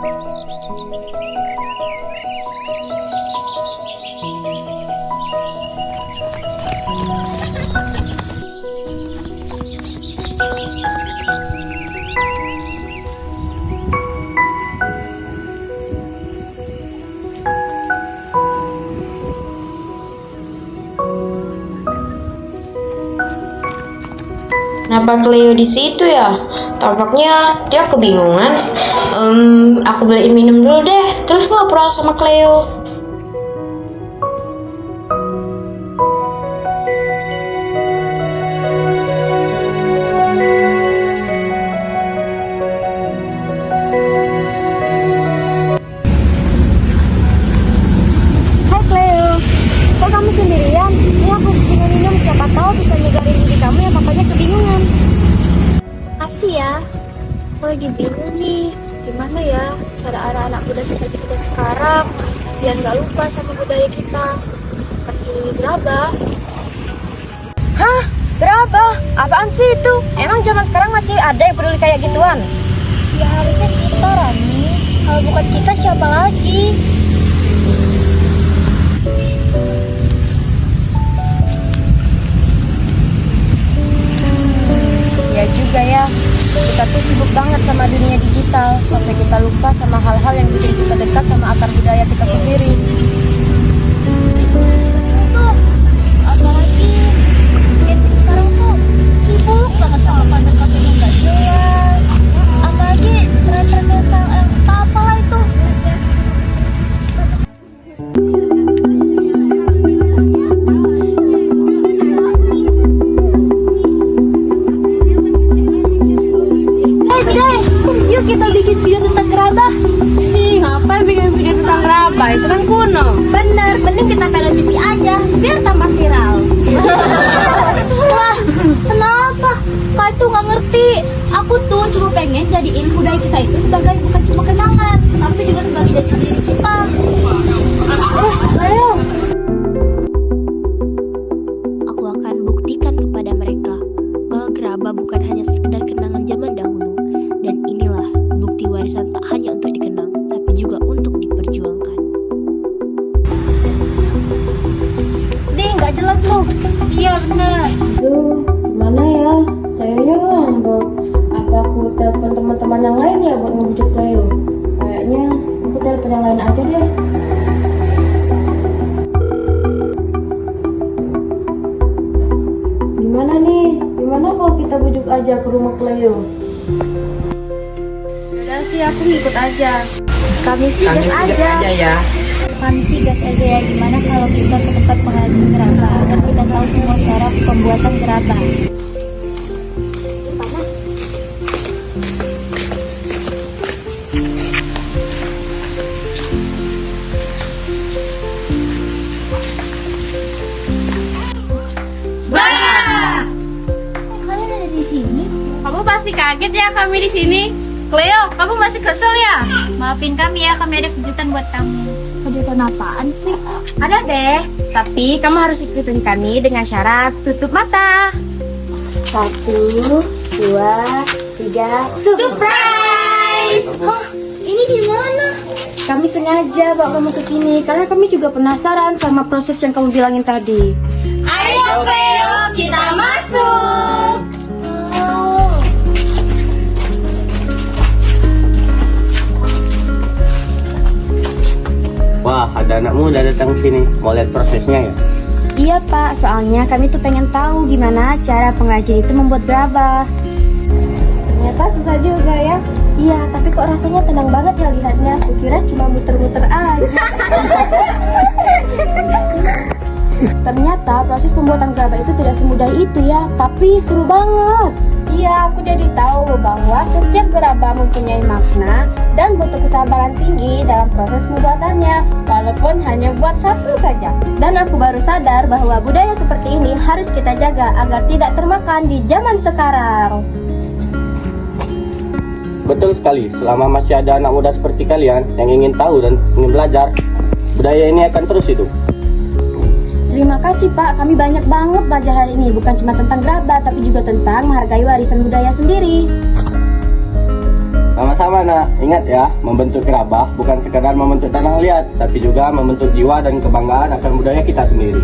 Kenapa Cleo di situ ya? Tampaknya dia kebingungan. Aku beliin minum dulu deh. Terus ngobrol sama Cleo. Hai Cleo, kok kamu sendirian? Ini aku bikin minum, siapa tahu bisa nyegarin diri kamu yang papanya kebingungan. Kasih ya, aku lagi bingung nih, gimana ya cara anak-anak muda seperti kita sekarang biar nggak lupa sama budaya kita, seperti gerabah. Hah? Gerabah? Apaan sih itu? Emang zaman sekarang masih ada yang peduli kayak gituan? Ya harusnya kita, Rani. Kalau bukan kita siapa lagi? Ya juga ya, kita tuh sibuk banget sama dunia digital sampai kita lupa sama hal-hal yang bikin kita dekat sama akar budaya kita sendiri. Tuh, apalagi gen sekarang tuh sibuk banget sama konten-konten yang gak jelas. Apalagi tren-tren yang sekarang apa itu. Yuk kita bikin video tentang gerabah. Ih, ngapain bikin video tentang gerabah? Itu kan kuno. Bener, mending kita velocity aja biar tambah viral. Lah, kenapa? Kak itu nggak ngerti. Aku tuh cuma pengen jadiin budaya kita itu sebagai bukan cuma kenangan, tapi juga sebagai jati diri kita. Ayo. Aku akan buktikan kepada mereka bahwa gerabah bukan hanya sekedar kenangan zaman dahulu. Dan inilah bukti warisan tak hanya untuk dikenang, tapi juga untuk diperjuangkan. Di, nggak jelas lu. Iya bener. Aduh, gimana ya? Kayaknya ngambek. Apa aku telepon teman-teman yang lain ya buat ngebujuk Cleo? Kayaknya aku telepon yang lain aja deh. Gimana nih? Gimana kalau kita bujuk aja ke rumah Cleo? Udah sih aku ngikut aja. Kami sih gas aja ya. Kami sih gas aja ya. Gimana kalau kita ke tempat pengrajin gerabah agar kita tahu semua cara pembuatan gerabah. Panas. Bah! Kok kalian ada di sini? Kamu pasti kaget ya kami di sini. Cleo, kamu masih kesel ya? Maafin kami ya, kami ada kejutan buat kamu. Kejutan apaan sih? Ada deh. Tapi kamu harus ikutin kami dengan syarat tutup mata. 1, 2, 3, surprise! Hah? Ini di mana? Kami sengaja bawa kamu ke sini karena kami juga penasaran sama proses yang kamu bilangin tadi. Ayo Cleo, kita masuk! Wah, ada anak muda datang sini. Mau lihat prosesnya ya? Iya Pak, soalnya kami tuh pengen tahu gimana cara pengrajin itu membuat gerabah. Ternyata susah juga ya. Iya, tapi kok rasanya tenang banget ya lihatnya. Kukira cuma muter-muter aja. Ternyata proses pembuatan gerabah itu tidak semudah itu ya, tapi seru banget. Iya, aku jadi tahu bahwa setiap gerabah mempunyai makna dan butuh kesabaran tinggi dalam proses pembuatannya, walaupun hanya buat satu saja. Dan aku baru sadar bahwa budaya seperti ini harus kita jaga agar tidak termakan di zaman sekarang. Betul sekali, selama masih ada anak muda seperti kalian yang ingin tahu dan ingin belajar, budaya ini akan terus hidup. Terima kasih Pak, kami banyak banget belajar hari ini. Bukan cuma tentang gerabah, tapi juga tentang menghargai warisan budaya sendiri. Sama-sama anak-anak, ingat ya, membentuk Gerabah bukan sekadar membentuk tanah liat, tapi juga membentuk jiwa dan kebanggaan akan budaya kita sendiri.